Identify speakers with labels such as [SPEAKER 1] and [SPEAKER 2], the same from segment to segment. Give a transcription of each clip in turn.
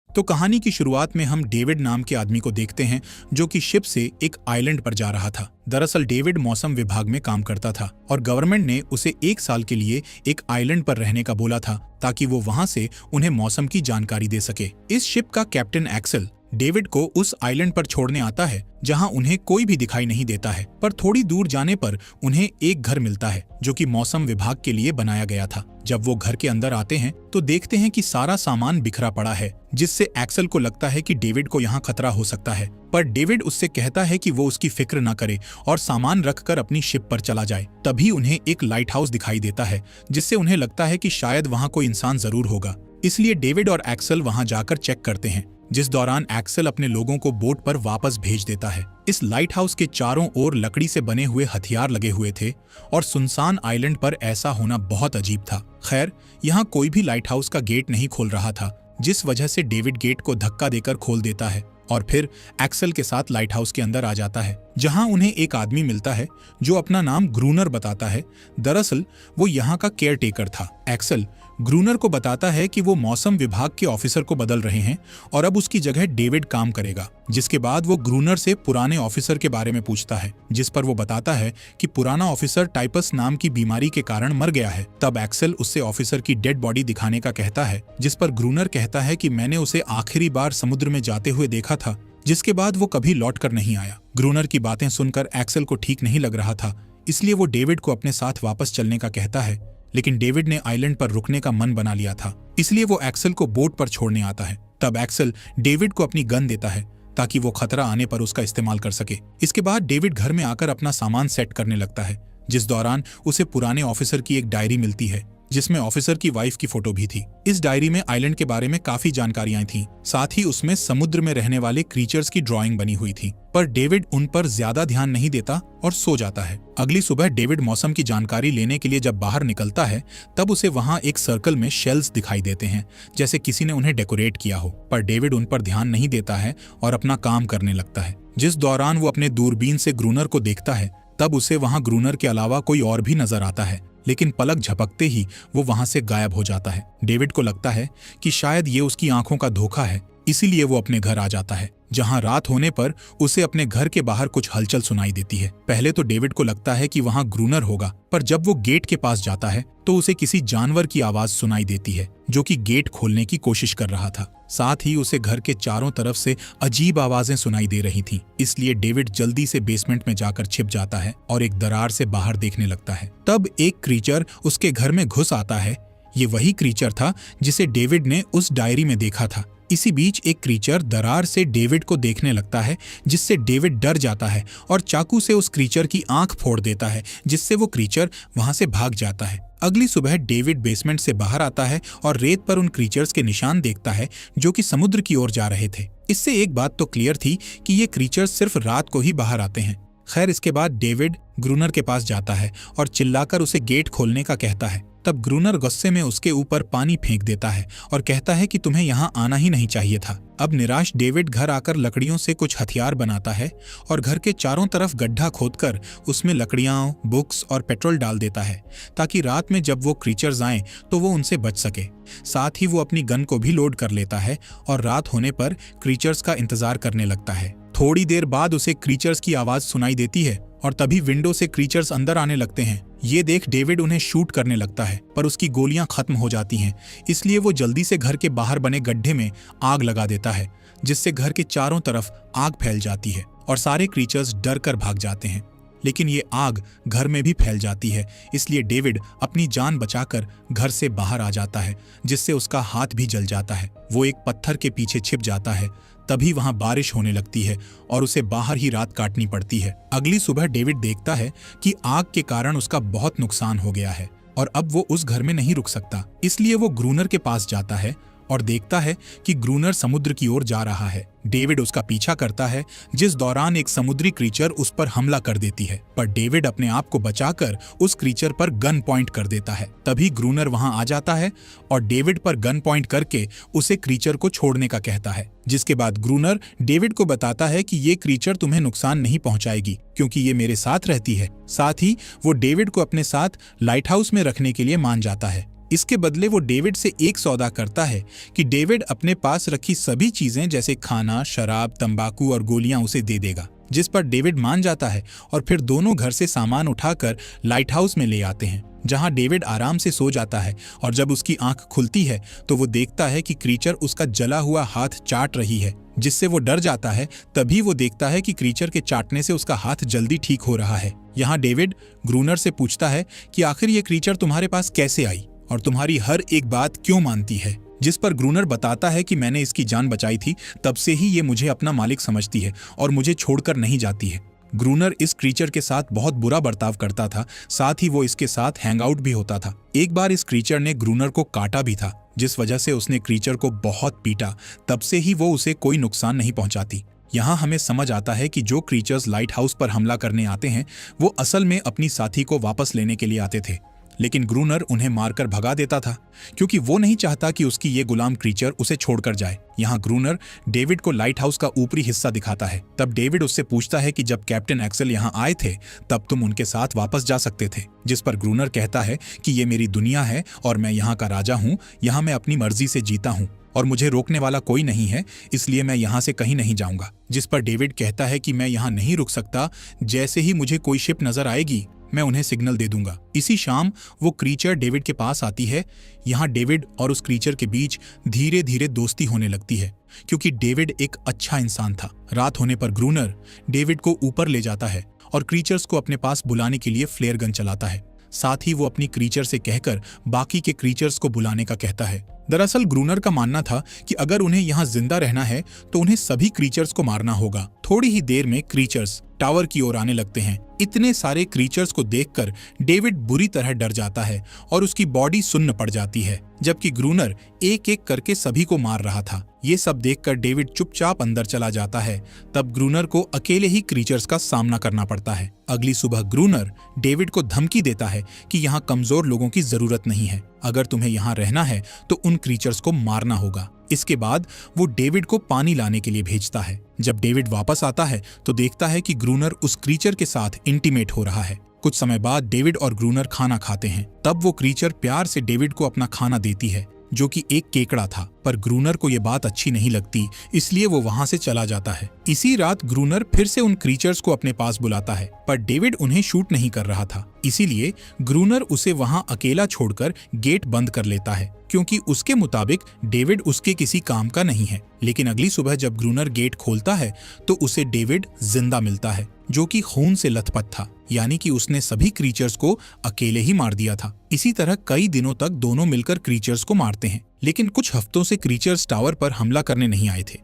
[SPEAKER 1] तो कहानी की शुरुआत में हम डेविड नाम के आदमी को देखते हैं जो कि शिप से एक आइलैंड पर जा रहा था। दरअसल डेविड मौसम विभाग में काम करता था और गवर्नमेंट ने उसे 1 साल के लिए एक आइलैंड पर रहने का बोला था ताकि वो वहां से उन्हें मौसम की जानकारी दे सके। इस शिप का कैप्टन एक्सेल डेविड को उस आइलैंड पर छोड़ने आता है जहां उन्हें कोई भी दिखाई नहीं देता है, पर थोड़ी दूर जाने पर उन्हें एक घर मिलता है जो कि मौसम विभाग के लिए बनाया गया था। जब वो घर के अंदर आते हैं तो देखते हैं कि सारा सामान बिखरा पड़ा है, जिससे एक्सेल को लगता है कि डेविड को यहाँ खतरा हो सकता है। पर डेविड उससे कहता है कि वो उसकी फिक्र न करे और सामान रखकर अपनी शिप पर चला जाए। तभी उन्हें एक लाइट हाउस दिखाई देता है, जिससे उन्हें लगता है कि शायद वहाँ कोई इंसान जरूर होगा। इसलिए डेविड और एक्सेल वहाँ जाकर चेक करते हैं, जिस दौरान एक्सेल अपने लोगों को बोट पर वापस भेज देता है। इस लाइट हाउस के चारों ओर लकड़ी से बने हुए हथियार लगे हुए थे और सुनसान आइलैंड पर ऐसा होना बहुत अजीब था। खैर, यहाँ कोई भी लाइट हाउस का गेट नहीं खोल रहा था, जिस वजह से डेविड गेट को धक्का देकर खोल देता है और फिर एक्सेल के साथ लाइट हाउस के अंदर आ जाता है, जहां उन्हें एक आदमी मिलता है जो अपना नाम ग्रूनर बताता है। दरअसल वो यहाँ का केयर टेकर था। एक्सेल ग्रूनर को बताता है कि वो मौसम विभाग के ऑफिसर को बदल रहे हैं और अब उसकी जगह डेविड काम करेगा। जिसके बाद वो ग्रूनर से पुराने ऑफिसर के बारे में पूछता है, जिस पर वो बताता है कि पुराना ऑफिसर टाइपस नाम की बीमारी के कारण मर गया है। तब एक्सेल उससे ऑफिसर की डेड बॉडी दिखाने का कहता है, जिस पर ग्रूनर कहता है कि मैंने उसे आखिरी बार समुद्र में जाते हुए देखा था, जिसके बाद वो कभी लौट कर नहीं आया। ग्रूनर की बातें सुनकर एक्सेल को ठीक नहीं लग रहा था, इसलिए वो डेविड को अपने साथ वापस चलने का कहता है, लेकिन डेविड ने आइलैंड पर रुकने का मन बना लिया था, इसलिए वो एक्सेल को बोट पर छोड़ने आता है। तब एक्सेल डेविड को अपनी गन देता है ताकि वो खतरा आने पर उसका इस्तेमाल कर सके। इसके बाद डेविड घर में आकर अपना सामान सेट करने लगता है, जिस दौरान उसे पुराने ऑफिसर की एक डायरी मिलती है जिसमें ऑफिसर की वाइफ की फोटो भी थी। इस डायरी में आइलैंड के बारे में काफी जानकारियां थीं, साथ ही उसमें समुद्र में रहने वाले क्रीचर्स की ड्राइंग बनी हुई थी। पर डेविड उन पर ज्यादा ध्यान नहीं देता और सो जाता है। अगली सुबह डेविड मौसम की जानकारी लेने के लिए जब बाहर निकलता है, तब उसे वहां एक सर्कल में शेल्स दिखाई देते हैं, जैसे किसी ने उन्हें डेकोरेट किया हो। पर डेविड उन पर ध्यान नहीं देता है और अपना काम करने लगता है। जिस दौरान वो अपने दूरबीन से ग्रूनर को देखता है, तब उसे वहां ग्रूनर के अलावा कोई और भी नजर आता है, लेकिन पलक झपकते ही वो वहां से गायब हो जाता है। डेविड को लगता है कि शायद ये उसकी आंखों का धोखा है, इसीलिए वो अपने घर आ जाता है, जहां रात होने पर उसे अपने घर के बाहर कुछ हलचल सुनाई देती है। पहले तो डेविड को लगता है कि वहां ग्रूनर होगा, पर जब वो गेट के पास जाता है तो उसे किसी जानवर की आवाज सुनाई देती है जो कि गेट खोलने की कोशिश कर रहा था। साथ ही उसे घर के चारों तरफ से अजीब आवाजें सुनाई दे रही थीं, इसलिए डेविड जल्दी से बेसमेंट में जाकर छिप जाता है और एक दरार से बाहर देखने लगता है। तब एक क्रीचर उसके घर में घुस आता है। ये वही क्रीचर था जिसे डेविड ने उस डायरी में देखा था। इसी बीच एक क्रीचर दरार से डेविड को देखने लगता है, जिससे डेविड डर जाता है और चाकू से उस क्रीचर की आंख फोड़ देता है, जिससे वो क्रीचर वहां से भाग जाता है। अगली सुबह डेविड बेसमेंट से बाहर आता है और रेत पर उन क्रीचर्स के निशान देखता है जो कि समुद्र की ओर जा रहे थे। इससे एक बात तो क्लियर थी कि ये क्रीचर्स सिर्फ रात को ही बाहर आते हैं। खैर, इसके बाद डेविड ग्रूनर के पास जाता है और चिल्लाकर उसे गेट खोलने का कहता है। तब ग्रूनर गुस्से में उसके ऊपर पानी फेंक देता है और कहता है कि तुम्हें यहाँ आना ही नहीं चाहिए था। अब निराश डेविड घर आकर लकड़ियों से कुछ हथियार बनाता है और घर के चारों तरफ गड्ढा खोदकर उसमें लकड़ियां, बुक्स और पेट्रोल डाल देता है, ताकि रात में जब वो क्रीचर्स आएं तो वो उनसे बच सके। साथ ही वो अपनी गन को भी लोड कर लेता है और रात होने पर क्रीचर्स का इंतजार करने लगता है। थोड़ी देर बाद उसे क्रीचर्स की आवाज सुनाई देती है और तभी विंडो से क्रीचर्स अंदर आने लगते हैं। ये देख डेविड उन्हें शूट करने लगता है, पर उसकी गोलियां खत्म हो जाती हैं, इसलिए वो जल्दी से घर के बाहर बने गड्ढे में आग लगा देता है, जिससे घर के चारों तरफ आग फैल जाती है और सारे क्रीचर्स डर कर भाग जाते हैं। लेकिन ये आग घर में भी फैल जाती है, इसलिए डेविड अपनी जान बचाकर घर से बाहर आ जाता है, जिससे उसका हाथ भी जल जाता है। वो एक पत्थर के पीछे छिप जाता है। तभी वहां बारिश होने लगती है और उसे बाहर ही रात काटनी पड़ती है। अगली सुबह डेविड देखता है कि आग के कारण उसका बहुत नुकसान हो गया है और अब वो उस घर में नहीं रुक सकता, इसलिए वो ग्रूनर के पास जाता है और देखता है कि ग्रूनर समुद्र की ओर जा रहा है। डेविड उसका पीछा करता है, जिस दौरान एक समुद्री क्रीचर उस पर हमला कर देती है, पर डेविड अपने आप को बचाकर उस क्रीचर पर गन पॉइंट कर देता है। तभी ग्रूनर वहां आ जाता है और डेविड पर गन पॉइंट करके उसे क्रीचर को छोड़ने का कहता है, जिसके बाद ग्रूनर डेविड को बताता है कि ये क्रीचर तुम्हें नुकसान नहीं पहुंचाएगी क्योंकि ये मेरे साथ रहती है। साथ ही वो डेविड को अपने साथ लाइट हाउस में रखने के लिए मान जाता है। इसके बदले वो डेविड से एक सौदा करता है कि डेविड अपने पास रखी सभी चीजें जैसे खाना, शराब, तंबाकू और गोलियां उसे दे देगा, जिस पर डेविड मान जाता है और फिर दोनों घर से सामान उठाकर लाइट हाउस में ले आते हैं, जहां डेविड आराम से सो जाता है। और जब उसकी आंख खुलती है तो वो देखता है कि क्रीचर उसका जला हुआ हाथ चाट रही है, जिससे वो डर जाता है। तभी वो देखता है कि क्रीचर के चाटने से उसका हाथ जल्दी ठीक हो रहा है। यहाँ डेविड ग्रूनर से पूछता है कि आखिर ये क्रीचर तुम्हारे पास कैसे आई और तुम्हारी हर एक बात क्यों मानती है, जिस पर ग्रूनर बताता है कि मैंने इसकी जान बचाई थी, तब से ही ये मुझे अपना मालिक समझती है और मुझे छोड़कर नहीं जाती है। ग्रूनर इस क्रीचर के साथ बहुत बुरा बर्ताव करता था, साथ ही वो इसके साथ हैंगआउट भी होता था। एक बार इस क्रीचर ने ग्रूनर को काटा भी था, जिस वजह से उसने क्रीचर को बहुत पीटा। तब से ही वो उसे कोई नुकसान नहीं पहुंचाती। यहाँ हमें समझ आता है कि जो क्रीचर्स लाइट हाउस पर हमला करने आते हैं वो असल में अपनी साथी को वापस लेने के लिए आते थे, लेकिन ग्रूनर उन्हें मारकर भगा देता था क्योंकि वो नहीं चाहता कि उसकी ये गुलाम क्रीचर उसे छोड़कर जाए। यहाँ ग्रूनर डेविड को लाइट हाउस का ऊपरी हिस्सा दिखाता है। तब डेविड उससे पूछता है कि जब कैप्टन एक्सेल यहाँ आए थे तब तुम उनके साथ वापस जा सकते थे, जिस पर ग्रूनर कहता है कि ये मेरी दुनिया है और मैं यहाँ का राजा हूँ। यहाँ मैं अपनी मर्जी से जीता हूँ और मुझे रोकने वाला कोई नहीं है, इसलिए मैं यहाँ से कहीं नहीं जाऊँगा। जिस पर डेविड कहता है कि मैं यहाँ नहीं रुक सकता, जैसे ही मुझे कोई शिप नजर आएगी मैं उन्हें सिग्नल दे दूंगा। इसी शाम वो क्रीचर डेविड के पास आती है। यहाँ डेविड और उस क्रीचर के बीच धीरे धीरे दोस्ती होने लगती है क्योंकि डेविड एक अच्छा इंसान था। रात होने पर ग्रूनर डेविड को ऊपर ले जाता है और क्रीचर्स को अपने पास बुलाने के लिए फ्लेयर गन चलाता है। साथ ही वो अपनी क्रीचर से कहकर बाकी के क्रीचर्स को बुलाने का कहता है। दरअसल ग्रूनर का मानना था कि अगर उन्हें यहाँ जिंदा रहना है तो उन्हें सभी क्रीचर्स को मारना होगा। थोड़ी ही देर में क्रीचर्स टावर की ओर आने लगते हैं। इतने सारे क्रीचर्स को देखकर डेविड बुरी तरह डर जाता है और उसकी बॉडी सुन्न पड़ जाती है, जबकि ग्रूनर एक एक करके सभी को मार रहा था। ये सब देखकर डेविड चुपचाप अंदर चला जाता है। तब ग्रूनर को अकेले ही क्रीचर्स का सामना करना पड़ता है। अगली सुबह ग्रूनर डेविड को धमकी देता है कि यहाँ कमजोर लोगों की जरूरत नहीं है, अगर तुम्हें यहाँ रहना है तो उन क्रीचर्स को मारना होगा। इसके बाद वो डेविड को पानी लाने के लिए भेजता है। जब डेविड वापस आता है तो देखता है कि ग्रूनर उस क्रीचर के साथ इंटीमेट हो रहा है। कुछ समय बाद डेविड और ग्रूनर खाना खाते हैं। तब वो क्रीचर प्यार से डेविड को अपना खाना देती है, जो कि एक केकड़ा था। पर ग्रूनर को ये बात अच्छी नहीं लगती, इसलिए वो वहां से चला जाता है। इसी रात ग्रूनर फिर से उन क्रीचर्स को अपने पास बुलाता है, पर डेविड उन्हें शूट नहीं कर रहा था। इसीलिए ग्रूनर उसे वहां अकेला छोड़कर गेट बंद कर लेता है, क्योंकि उसके मुताबिक डेविड उसके किसी काम का नहीं है। लेकिन अगली सुबह जब ग्रूनर गेट खोलता है तो उसे डेविड जिंदा मिलता है, जो कि खून से लथपथ था, यानी कि उसने सभी क्रीचर्स को अकेले ही मार दिया था। इसी तरह कई दिनों तक दोनों मिलकर क्रीचर्स को मारते हैं, लेकिन कुछ हफ्तों से क्रीचर्स टावर पर हमला करने नहीं आए थे।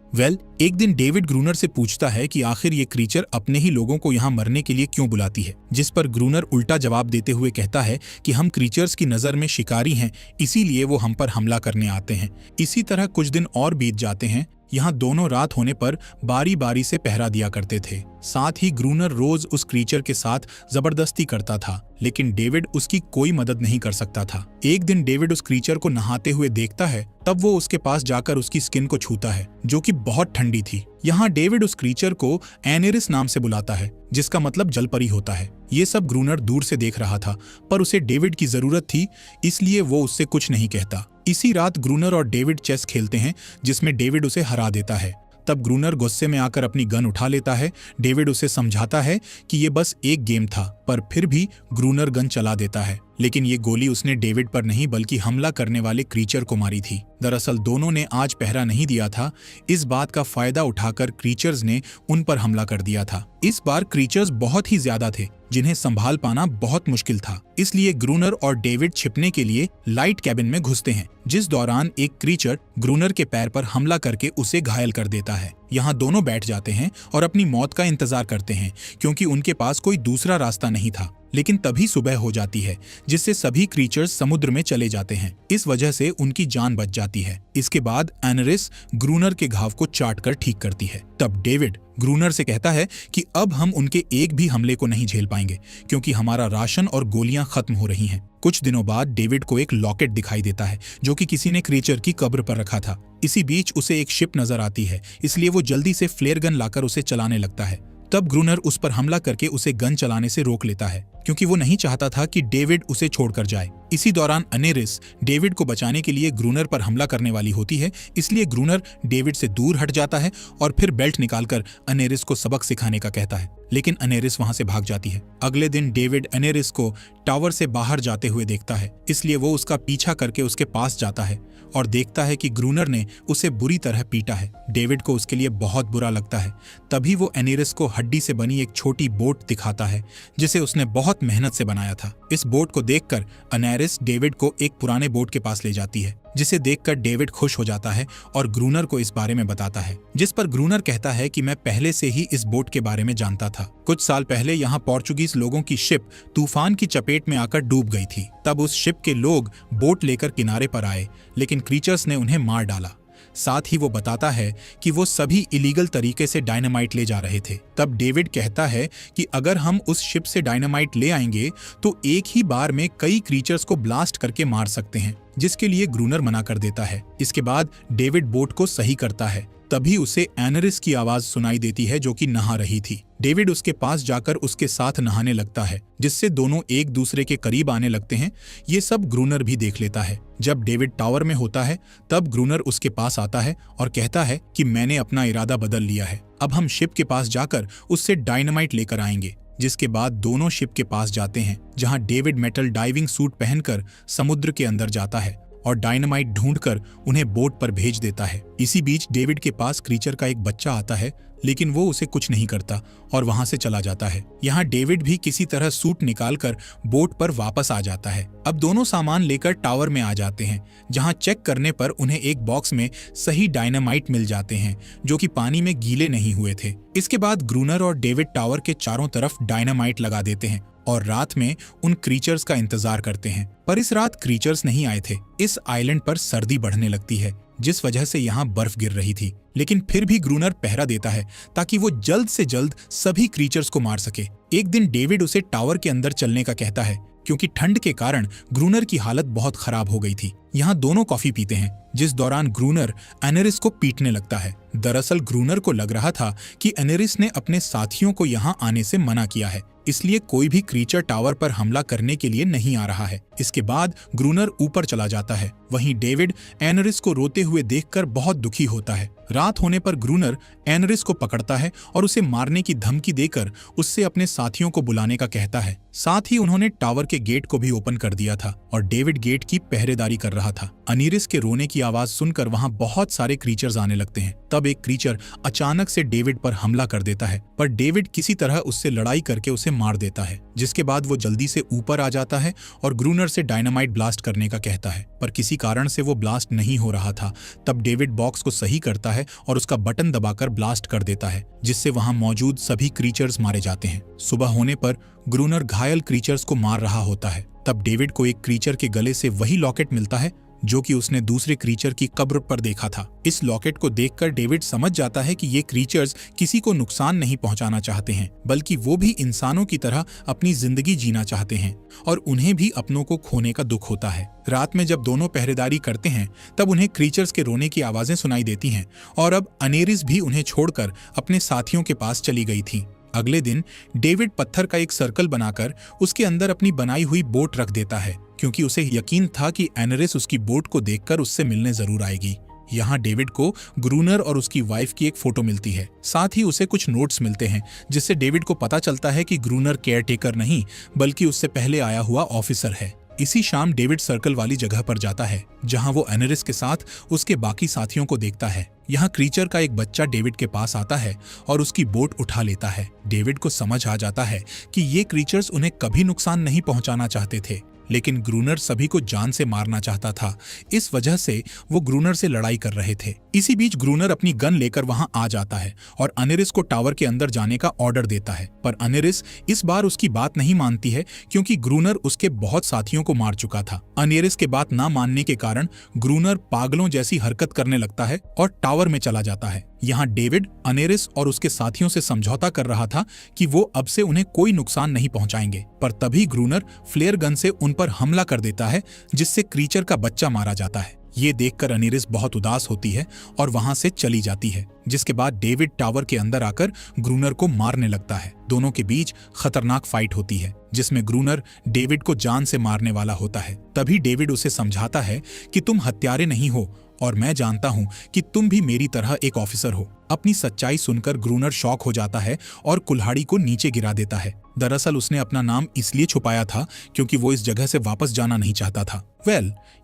[SPEAKER 1] एक दिन डेविड ग्रूनर से पूछता है कि आखिर ये क्रीचर अपने ही लोगों को यहाँ मरने के लिए क्यों बुलाती है, जिस पर ग्रूनर उल्टा जवाब देते हुए कहता है कि हम क्रीचर्स की नजर में शिकारी हैं, इसीलिए वो हम पर हमला करने आते हैं। इसी तरह कुछ दिन और बीत जाते हैं। यहाँ दोनों रात होने पर बारी बारी से पहरा दिया करते थे। साथ ही ग्रूनर रोज उस क्रीचर के साथ जबरदस्ती करता था, लेकिन डेविड उसकी कोई मदद नहीं कर सकता था। एक दिन डेविड उस क्रीचर को नहाते हुए देखता है, तब वो उसके पास जाकर उसकी स्किन को छूता है, जो कि बहुत ठंडी थी। यहाँ डेविड उस क्रीचर को एनेरिस नाम से बुलाता है, जिसका मतलब जलपरी होता है। ये सब ग्रूनर दूर से देख रहा था, पर उसे डेविड की जरूरत थी, इसलिए वो उससे कुछ नहीं कहता। इसी रात ग्रूनर और डेविड चेस खेलते हैं, जिसमें डेविड उसे हरा देता है। तब ग्रूनर गुस्से में आकर अपनी गन उठा लेता है। डेविड उसे समझाता है कि ये बस एक गेम था, पर फिर भी ग्रूनर गन चला देता है, लेकिन ये गोली उसने डेविड पर नहीं बल्कि हमला करने वाले क्रीचर को मारी थी। दरअसल दोनों ने आज पहरा नहीं दिया था। इस बात का फायदा उठाकर क्रीचर्स ने उन पर हमला कर दिया था। इस बार क्रीचर्स बहुत ही ज्यादा थे, जिन्हें संभाल पाना बहुत मुश्किल था। इसलिए ग्रूनर और डेविड छिपने के लिए लाइट कैबिन में घुसते हैं, जिस दौरान एक क्रीचर ग्रूनर के पैर पर हमला करके उसे घायल कर देता है। यहाँ दोनों बैठ जाते हैं और अपनी मौत का इंतजार करते हैं, क्योंकि उनके पास कोई दूसरा रास्ता नहीं था। लेकिन तभी सुबह हो जाती है, जिससे सभी क्रीचर्स समुद्र में चले जाते हैं। इस वजह से उनकी जान बच जाती है। इसके बाद एनेरिस ग्रूनर के घाव को चाट कर ठीक करती है। तब डेविड ग्रूनर से कहता है कि अब हम उनके एक भी हमले को नहीं झेल पाएंगे, क्योंकि हमारा राशन और गोलियां खत्म हो रही हैं। कुछ दिनों बाद डेविड को एक लॉकेट दिखाई देता है, जो कि किसी ने क्रीचर की कब्र पर रखा था। इसी बीच उसे एक शिप नजर आती है, इसलिए वो जल्दी से फ्लेयर गन लाकर उसे चलाने लगता है। तब ग्रूनर उस पर हमला करके उसे गन चलाने से रोक लेता है, क्योंकि वो नहीं चाहता था कि डेविड उसे छोड़कर जाए। इसी दौरान अनेरिस डेविड को बचाने के लिए ग्रूनर पर हमला करने वाली होती है, इसलिए ग्रूनर डेविड से दूर हट जाता है और फिर बेल्ट निकालकर अनेरिस को सबक सिखाने का कहता है, लेकिन अनेरिस वहां से भाग जाती है। अगले दिन डेविड अनेरिस को टावर से बाहर जाते हुए देखता है, इसलिए वो उसका पीछा करके उसके पास जाता है और देखता है कि ग्रूनर ने उसे बुरी तरह पीटा है। डेविड को उसके लिए बहुत बुरा लगता है। तभी वो अनेरिस को हड्डी से बनी एक छोटी बोट दिखाता है जिसे उसने बहुत मेहनत से बनाया था। इस बोट को देखकर अनेरिस डेविड को एक पुराने बोट के पास ले जाती है, जिसे देखकर डेविड खुश हो जाता है और ग्रूनर को इस बारे में बताता है, जिस पर ग्रूनर कहता है कि मैं पहले से ही इस बोट के बारे में जानता था। कुछ साल पहले यहाँ पोर्चुगीज लोगों की शिप तूफान की चपेट में आकर डूब गई थी। तब उस शिप के लोग बोट लेकर किनारे पर आए, लेकिन क्रीचर्स ने उन्हें मार डाला। साथ ही वो बताता है कि वो सभी इलीगल तरीके से डायनामाइट ले जा रहे थे। तब डेविड कहता है कि अगर हम उस शिप से डायनामाइट ले आएंगे तो एक ही बार में कई क्रीचर्स को ब्लास्ट करके मार सकते हैं, जिसके लिए ग्रूनर मना कर देता है। इसके बाद डेविड बोट को सही करता है, तभी उसे एनरिस की आवाज सुनाई देती है जो कि नहा रही थी। डेविड उसके पास जाकर उसके साथ नहाने लगता है, जिससे दोनों एक दूसरे के करीब आने लगते हैं। ये सब ग्रूनर भी देख लेता है। जब डेविड टावर में होता है तब ग्रूनर उसके पास आता है और कहता है कि मैंने अपना इरादा बदल लिया है, अब हम शिप के पास जाकर उससे डायनामाइट लेकर आएंगे। जिसके बाद दोनों शिप के पास जाते हैं, जहां डेविड मेटल डाइविंग सूट पहनकर समुद्र के अंदर जाता है और डायनामाइट ढूंढकर उन्हें बोट पर भेज देता है। इसी बीच डेविड के पास क्रीचर का एक बच्चा आता है, लेकिन वो उसे कुछ नहीं करता और वहां से चला जाता है। यहाँ डेविड भी किसी तरह सूट निकालकर बोट पर वापस आ जाता है। अब दोनों सामान लेकर टावर में आ जाते हैं, जहां चेक करने पर उन्हें एक बॉक्स में सही डायनामाइट मिल जाते हैं जो कि पानी में गीले नहीं हुए थे। इसके बाद ग्रूनर और डेविड टावर के चारों तरफ डायनामाइट लगा देते हैं और रात में उन क्रीचर्स का इंतजार करते हैं। पर इस रात क्रीचर्स नहीं आए थे। इस आइलैंड पर सर्दी बढ़ने लगती है, जिस वजह से यहाँ बर्फ गिर रही थी, लेकिन फिर भी ग्रूनर पहरा देता है ताकि वो जल्द से जल्द सभी क्रीचर्स को मार सके। एक दिन डेविड उसे टावर के अंदर चलने का कहता है, क्योंकि ठंड के कारण ग्रूनर की हालत बहुत खराब हो गई थी। यहाँ दोनों कॉफी पीते हैं, जिस दौरान ग्रूनर एनेरिस को पीटने लगता है। दरअसल ग्रूनर को लग रहा था कि एनेरिस ने अपने साथियों को यहाँ आने से मना किया है, इसलिए कोई भी क्रीचर टावर पर हमला करने के लिए नहीं आ रहा है। इसके बाद ग्रूनर ऊपर चला जाता है। वहीं डेविड एनेरिस को रोते हुए देखकर बहुत दुखी होता है। रात होने पर ग्रूनर एनेरिस को पकड़ता है और उसे मारने की धमकी देकर उससे अपने साथियों को बुलाने का कहता है। साथ ही उन्होंने टावर के गेट को भी ओपन कर दिया था और डेविड गेट की पहरेदारी कर रहा था। अनीरिस के रोने की आवाज सुनकर वहां बहुत सारे क्रीचर्स आने लगते हैं। तब एक क्रीचर अचानक से डेविड पर हमला कर देता है, पर डेविड किसी तरह उससे लड़ाई करके उसे मार देता है। जिसके बाद वो जल्दी से ऊपर आ जाता है और ग्रूनर से डायनामाइट ब्लास्ट करने का कहता है, पर किसी कारण से वो ब्लास्ट नहीं हो रहा था। तब डेविड बॉक्स को सही करता है और उसका बटन दबाकर ब्लास्ट कर देता है, जिससे वहां मौजूद सभी क्रीचर्स मारे जाते हैं। सुबह होने पर ग्रूनर घायल क्रीचर्स को मार रहा होता है। तब डेविड को एक क्रीचर के गले से वही लॉकेट मिलता है जो कि उसने दूसरे क्रीचर की कब्र पर देखा था। इस लॉकेट को देखकर डेविड समझ जाता है कि ये क्रीचर्स किसी को नुकसान नहीं पहुंचाना चाहते हैं, बल्कि वो भी इंसानों की तरह अपनी जिंदगी जीना चाहते हैं और उन्हें भी अपनों को खोने का दुख होता है। रात में जब दोनों पहरेदारी करते हैं तब उन्हें क्रीचर्स के रोने की आवाजें सुनाई देती हैं और अब अनेरिस भी उन्हें छोड़कर अपने साथियों के पास चली गई थी। अगले दिन डेविड पत्थर का एक सर्कल बनाकर उसके अंदर अपनी बनाई हुई बोट रख देता है, क्योंकि उसे यकीन था कि एनेरिस उसकी बोट को देखकर उससे मिलने जरूर आएगी। यहाँ डेविड को ग्रूनर और उसकी वाइफ की एक फोटो मिलती है। साथ ही उसे कुछ नोट्स मिलते हैं, जिससे डेविड को पता चलता है कि ग्रूनर केयरटेकर नहीं बल्कि उससे पहले आया हुआ ऑफिसर है। इसी शाम डेविड सर्कल वाली जगह पर जाता है, जहां वो एनेरिस के साथ उसके बाकी साथियों को देखता है। यहाँ क्रीचर का एक बच्चा डेविड के पास आता है और उसकी बोट उठा लेता है। डेविड को समझ आ जाता है कि ये क्रीचर्स उन्हें कभी नुकसान नहीं पहुंचाना चाहते थे, लेकिन ग्रूनर सभी को जान से मारना चाहता था। इस वजह से वो ग्रूनर से लड़ाई कर रहे थे। इसी बीच ग्रूनर अपनी गन लेकर वहां आ जाता है और अनेरिस को टावर के अंदर जाने का ऑर्डर देता है, पर अनेरिस इस बार उसकी बात नहीं मानती है, क्योंकि ग्रूनर उसके बहुत साथियों को मार चुका था। अनेरिस के बात ना मानने के कारण ग्रूनर पागलों जैसी हरकत करने लगता है और टावर में चला जाता है। यहाँ डेविड अनेरिस और उसके साथियों से समझौता कर रहा था कि वो अब से उन्हें कोई नुकसान नहीं पहुंचाएंगे, पर तभी ग्रूनर फ्लेयर गन से उन पर हमला कर देता है, जिससे क्रीचर का बच्चा मारा जाता है। ये देखकर अनेरिस बहुत उदास होती है और वहां से चली जाती है, जिसके बाद डेविड टावर के अंदर आकर ग्रूनर को मारने लगता है। दोनों के बीच खतरनाक फाइट होती है जिसमें ग्रूनर डेविड को जान से मारने वाला होता है। तभी डेविड उसे समझाता है कि तुम हत्यारे नहीं हो और मैं जानता हूं कि तुम भी मेरी तरह एक ऑफिसर हो। अपनी सच्चाई सुनकर ग्रूनर शॉक हो जाता है और कुल्हाड़ी को नीचे गिरा देता है। दरअसल उसने अपना नाम इसलिए छुपाया था क्योंकि वो इस जगह से वापस जाना नहीं चाहता था।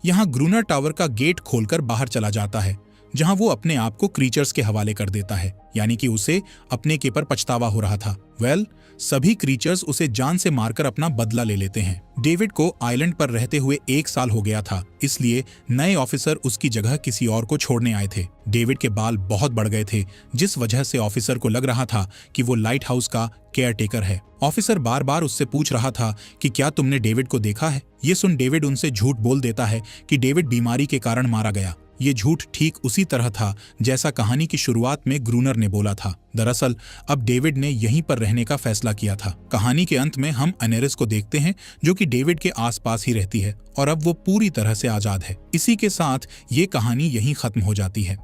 [SPEAKER 1] यहाँ ग्रूनर टावर का गेट खोलकर बाहर चला जाता है जहां वो अपने आप को क्रीचर्स के हवाले कर देता है, यानी कि उसे अपने के पर पछतावा हो रहा था। सभी क्रीचर्स उसे जान से मारकर अपना बदला ले लेते हैं। डेविड को आइलैंड पर रहते हुए 1 साल हो गया था, इसलिए नए ऑफिसर उसकी जगह किसी और को छोड़ने आए थे। डेविड के बाल बहुत बढ़ गए थे, जिस वजह से ऑफिसर को लग रहा था कि वो लाइट हाउस का केयर टेकर है। ऑफिसर बार बार उससे पूछ रहा था कि क्या तुमने डेविड को देखा है। ये सुन डेविड उनसे झूठ बोल देता है कि डेविड बीमारी के कारण मारा गया। ये झूठ ठीक उसी तरह था जैसा कहानी की शुरुआत में ग्रूनर ने बोला था। दरअसल अब डेविड ने यहीं पर रहने का फैसला किया था। कहानी के अंत में हम अनेरिस को देखते हैं जो कि डेविड के आसपास ही रहती है और अब वो पूरी तरह से आजाद है। इसी के साथ ये कहानी यहीं खत्म हो जाती है।